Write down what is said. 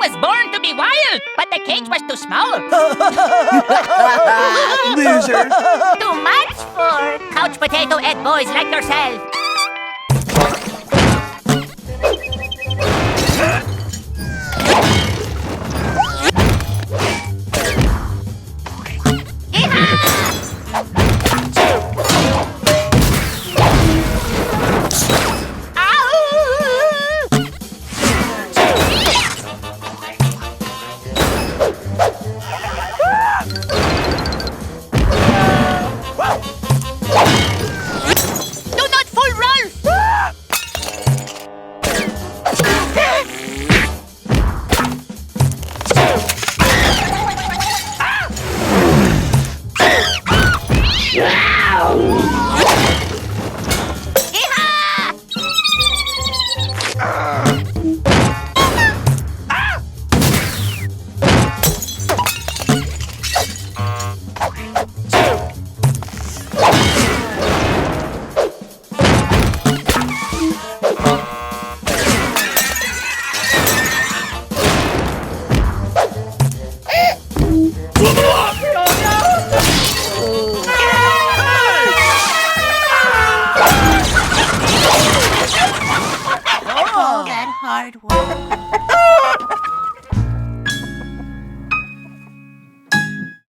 was born to be wild, but the cage was too small. Loser. Too much for couch potato head boys like yourself. Do not fool Ralph! All that hard work.